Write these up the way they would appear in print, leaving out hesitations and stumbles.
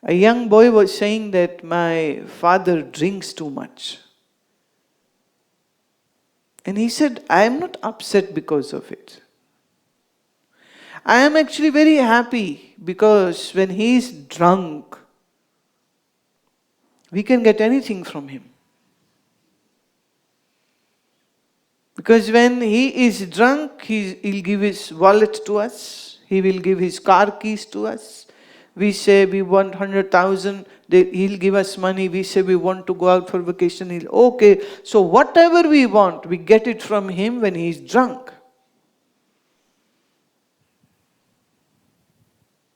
A young boy was saying that my father drinks too much. And he said, I am not upset because of it. I am actually very happy because when he is drunk, we can get anything from him. Because when he is drunk, he'll give his wallet to us. He will give his car keys to us. We say we want 100,000, he'll give us money. We say we want to go out for vacation. Okay, so whatever we want, we get it from him when he's drunk.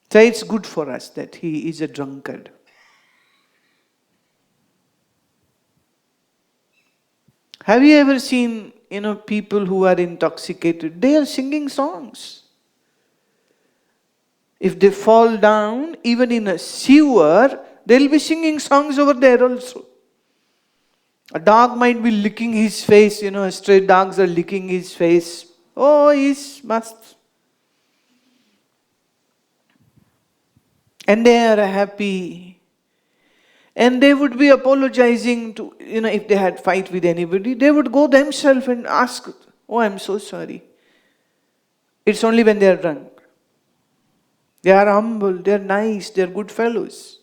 So it's good for us that he is a drunkard. Have you ever seen, people who are intoxicated? They are singing songs. If they fall down, even in a sewer, they'll be singing songs over there also. A dog might be licking his face, stray dogs are licking his face. Oh, he's must. And they are happy. And they would be apologizing to, if they had fight with anybody, they would go themselves and ask, oh, I'm so sorry. It's only when they are drunk. They are humble, they are nice, they are good fellows.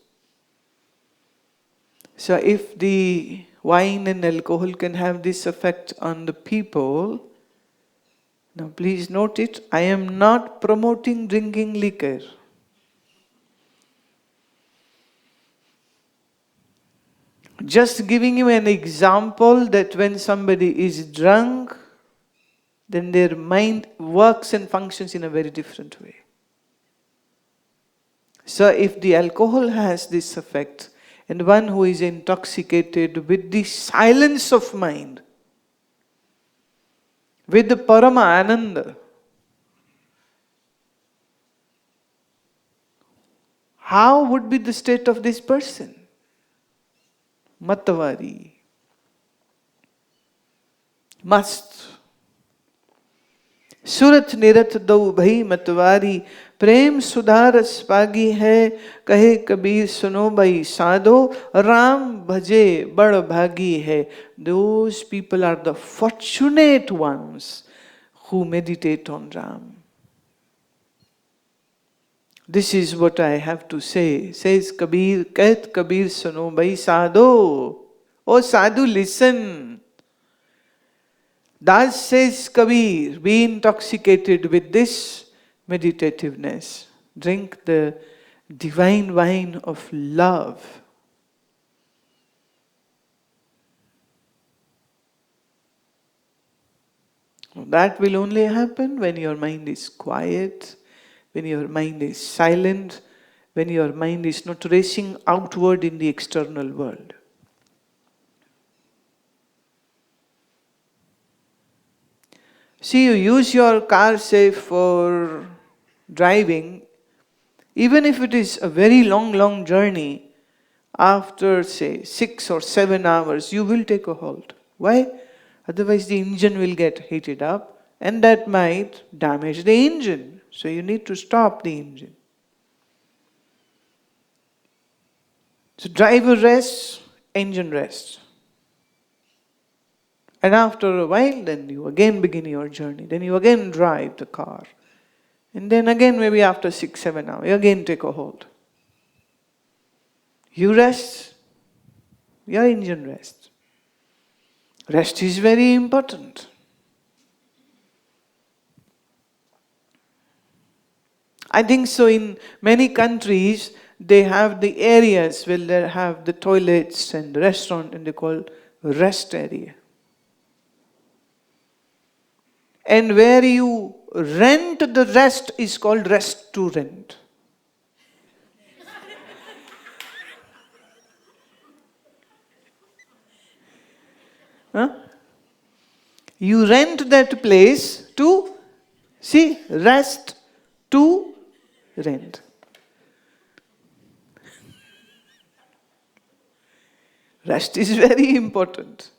So if the wine and alcohol can have this effect on the people, now please note it, I am not promoting drinking liquor. Just giving you an example that when somebody is drunk, then their mind works and functions in a very different way. So if the alcohol has this effect, and one who is intoxicated with the silence of mind, with the Parama Ananda, how would be the state of this person? Matavari. Must. Surat nirat dau bhai matwari, prem sudharas pagi hai, kahe kabir suno bhai sadho, ram bhaje bad bhagi hai. Those people are the fortunate ones who meditate on Ram. This is what I have to say. Says Kabir, kahet kabir suno bhai sadho. Oh sadhu, listen. Thus says Kabir, be intoxicated with this meditativeness. Drink the divine wine of love. That will only happen when your mind is quiet, when your mind is silent, when your mind is not racing outward in the external world. See, you use your car, say, for driving, even if it is a very long journey, after, say, 6 or 7 hours, you will take a halt. Why? Otherwise the engine will get heated up and that might damage the engine. So you need to stop the engine. So driver rests, engine rests. And after a while, then you again begin your journey. Then you again drive the car. And then again, maybe after 6-7 hours, you again take a halt. You rest, your engine rests. Rest is very important. I think so in many countries, they have the areas where they have the toilets and the restaurant and they call rest area. And where you rent the rest is called rest to rent. Huh? You rent that place to, see, rest to rent. Rest is very important.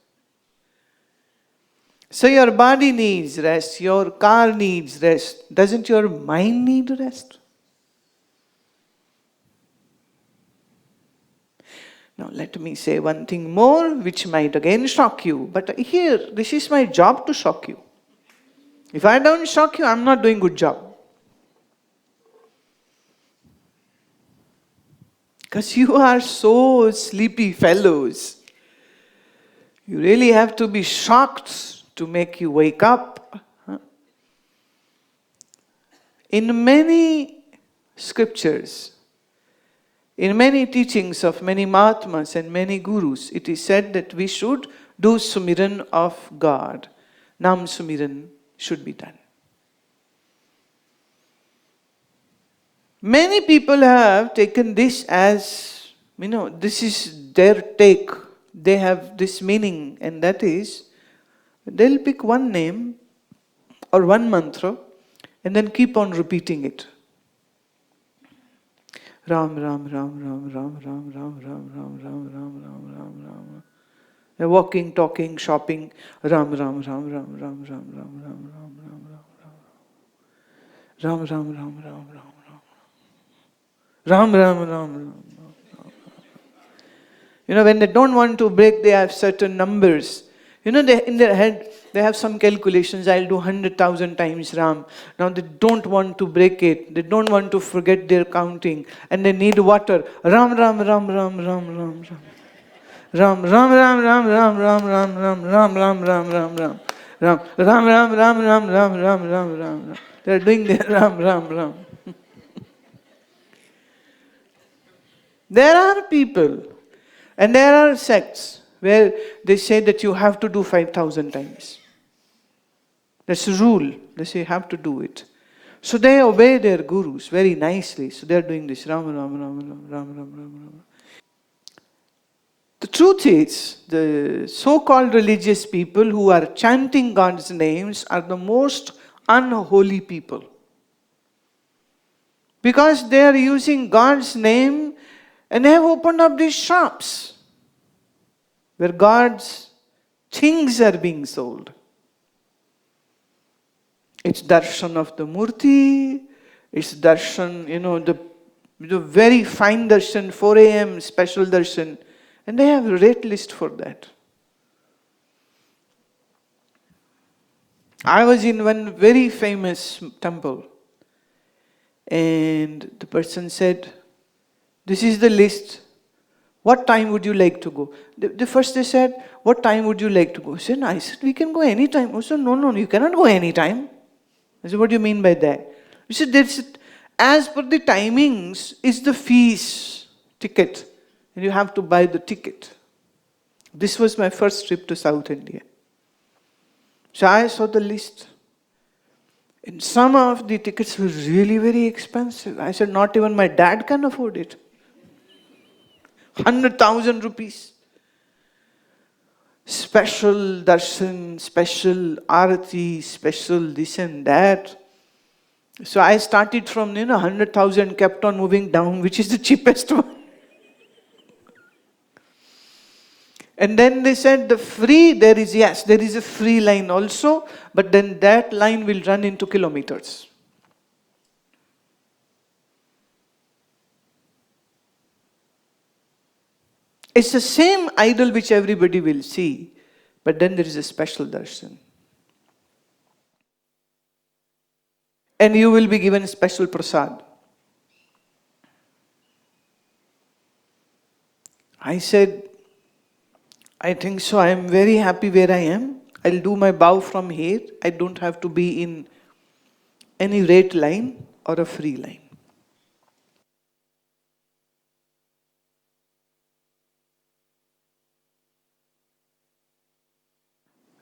So your body needs rest, your car needs rest. Doesn't your mind need rest? Now let me say one thing more which might again shock you. But here, this is my job to shock you. If I don't shock you, I'm not doing good job. Because you are so sleepy fellows. You really have to be shocked to make you wake up. In many scriptures, in many teachings of many Mahatmas and many Gurus, it is said that we should do Sumiran of God. Nam Sumiran should be done. Many people have taken this as, this is their take. They have this meaning, and that is, they'll pick one name or one mantra and then keep on repeating it. Ram, Ram, Ram, Ram, Ram, Ram, Ram, Ram, Ram, Ram, Ram, Ram, Ram, Ram. They're walking, talking, shopping. Ram, Ram, Ram, Ram, Ram, Ram, Ram, Ram, Ram, Ram, Ram, Ram, Ram, Ram, Ram, Ram. Ram, Ram, Ram, Ram, Ram. When they don't want to break, they have certain numbers. They, in their head, they have some calculations. I'll do 100,000 times Ram. Now they don't want to break it. They don't want to forget their counting. And they need water. Ram, Ram, Ram, Ram, Ram, Ram, Ram. Ram, Ram, Ram, Ram, Ram, Ram, Ram, Ram, Ram, Ram, Ram, Ram, Ram. Ram, Ram, Ram, Ram, Ram, Ram, Ram, Ram, Ram. They're doing their Ram, Ram, Ram. There are people and there are sects where they say that you have to do 5,000 times. That's a rule. They say you have to do it. So they obey their gurus very nicely. So they're doing this Ram, Ram, Ram, Ram, Ram, Ram, Ram, Ram. The truth is, the so-called religious people who are chanting God's names are the most unholy people. Because they are using God's name and they have opened up these shops where God's things are being sold. It's darshan of the murti, it's darshan, the very fine darshan, 4 a.m. special darshan. And they have a rate list for that. I was in one very famous temple and the person said, this is the list. What time would you like to go? First they said, what time would you like to go? I said, we can go anytime. I said, no, you cannot go anytime. I said, what do you mean by that? He said, as per the timings is the fees ticket. And you have to buy the ticket. This was my first trip to South India. So I saw the list. And some of the tickets were really very expensive. I said, not even my dad can afford it. 100,000 rupees. Special darshan, special arati, special this and that. So I started from 100,000, kept on moving down, which is the cheapest one. And then they said the free, there is a free line also, but then that line will run into kilometers. It's the same idol which everybody will see, but then there is a special darshan. And you will be given special prasad. I said, I think so. I am very happy where I am. I'll do my bow from here. I don't have to be in any rate line or a free line.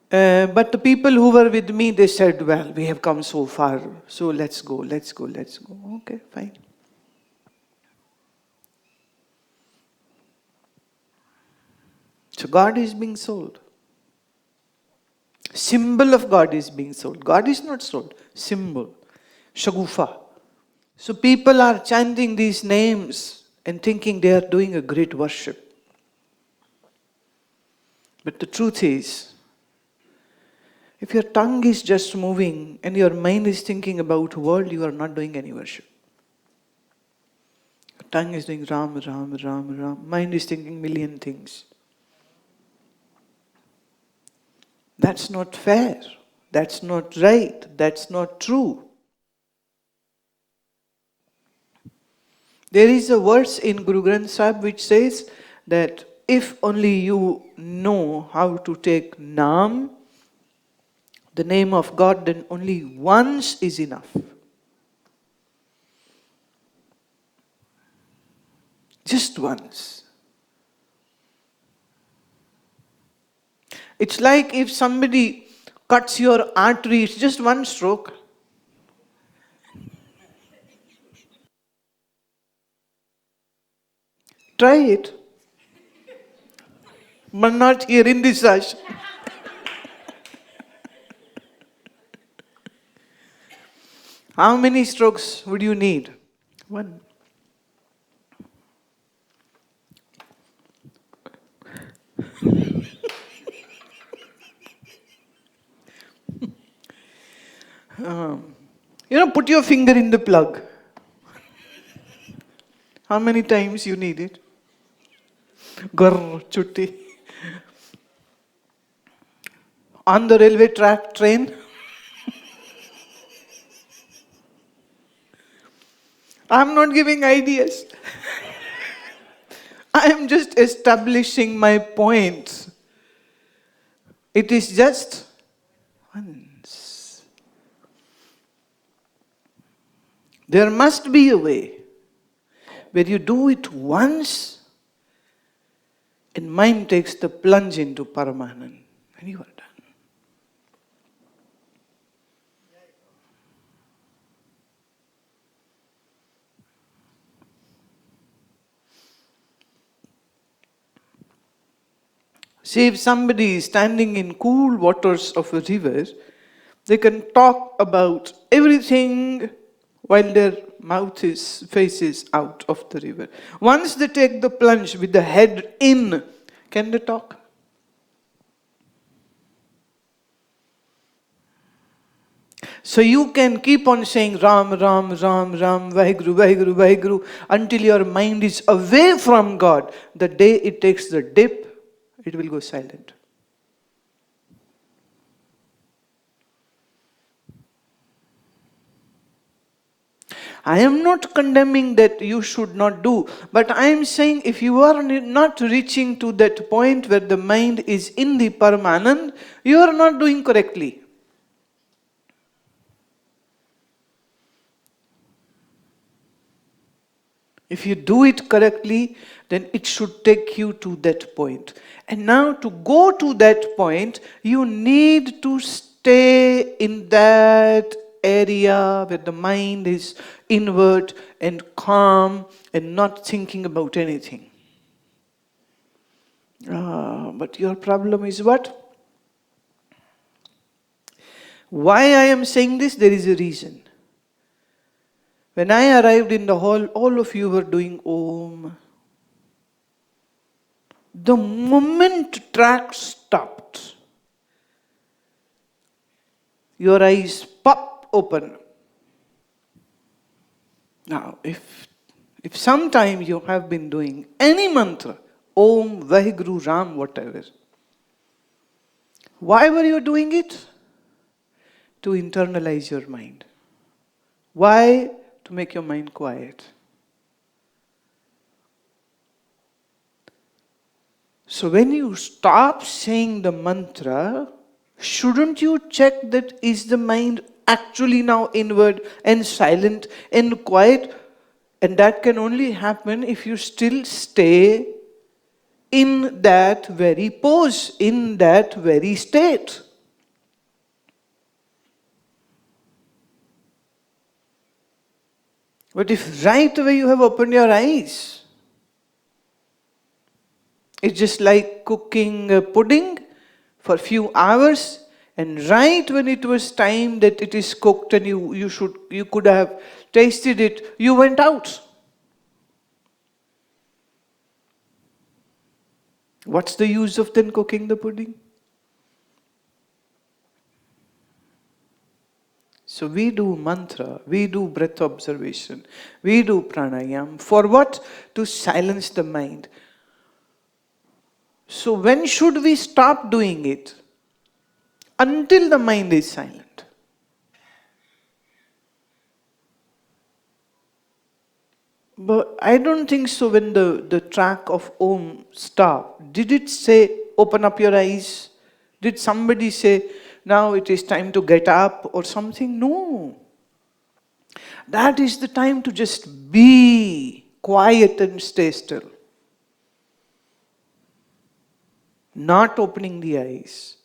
But the people who were with me, they said, well, we have come so far, so let's go. Okay, fine. So God is being sold. Symbol of God is being sold. God is not sold. Symbol. Shagufa. So people are chanting these names and thinking they are doing a great worship. But the truth is, if your tongue is just moving and your mind is thinking about world, you are not doing any worship. Tongue is doing Ram, Ram, Ram, Ram. Mind is thinking million things. That's not fair. That's not right. That's not true. There is a verse in Guru Granth Sahib which says that if only you know how to take Naam, the name of God, then only once is enough. Just once. It's like if somebody cuts your artery, it's just one stroke. Try it. But not here in this ashram. How many strokes would you need? One. Put your finger in the plug. How many times you need it? Grrr, chutti. On the railway track, train. I'm not giving ideas. I am just establishing my point. It is just once. There must be a way where you do it once and mind takes the plunge into Paramanand and you are done. See, if somebody is standing in cool waters of a river, they can talk about everything while their face is out of the river. Once they take the plunge with the head in, can they talk? So you can keep on saying Ram, Ram, Ram, Ram, Vaheguru, Vaheguru, Vaheguru until your mind is away from God. The day it takes the dip, it will go silent. I am not condemning that you should not do, but I am saying if you are not reaching to that point where the mind is in the Paramanand, you are not doing correctly. If you do it correctly, then it should take you to that point. And now to go to that point, you need to stay in that area where the mind is inward and calm and not thinking about anything. But your problem is what? Why I am saying this? There is a reason. When I arrived in the hall, all of you were doing Om. The moment track stopped, your eyes pop open. Now, if sometime you have been doing any mantra, Om, Vaheguru, Ram, whatever, why were you doing it? To internalize your mind. Why? To make your mind quiet. So when you stop saying the mantra, shouldn't you check that is the mind actually now inward and silent and quiet? And that can only happen if you still stay in that very pose, in that very state. But if right away you have opened your eyes, it's just like cooking a pudding for a few hours, and right when it was time that it is cooked and you could have tasted it, you went out. What's the use of then cooking the pudding? So we do mantra, we do breath observation, we do pranayam. For what? To silence the mind. So when should we stop doing it? Until the mind is silent. But I don't think so when the track of Om stopped. Did it say, open up your eyes? Did somebody say, now it is time to get up or something? No. That is the time to just be quiet and stay still. Not opening the eyes.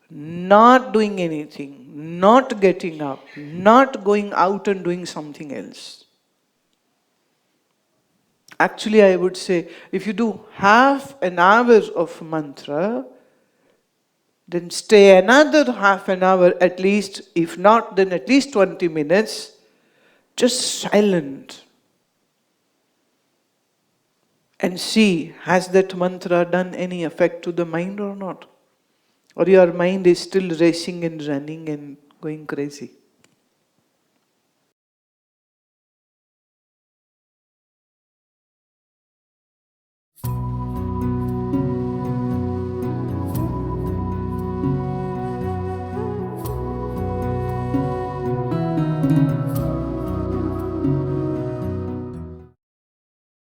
Not doing anything. Not getting up. Not going out and doing something else. Actually, I would say, if you do half an hour of mantra, then stay another half an hour at least, if not, then at least 20 minutes, just silent. And see, has that mantra done any effect to the mind or not? Or your mind is still racing and running and going crazy?